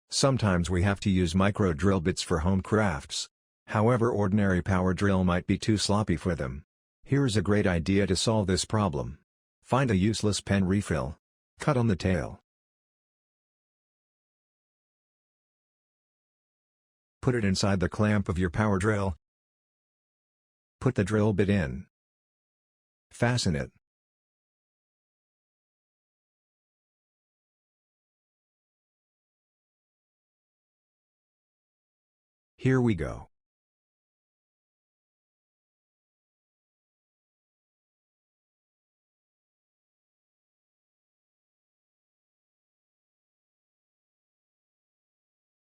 Sometimes we have to use micro drill bits for home crafts. However, ordinary power drill might be too sloppy for them. Here's a great idea to solve this problem. Find a useless pen refill. Cut on the tail. Put it inside the clamp of your power drill. Put the drill bit in. Fasten it. Here we go.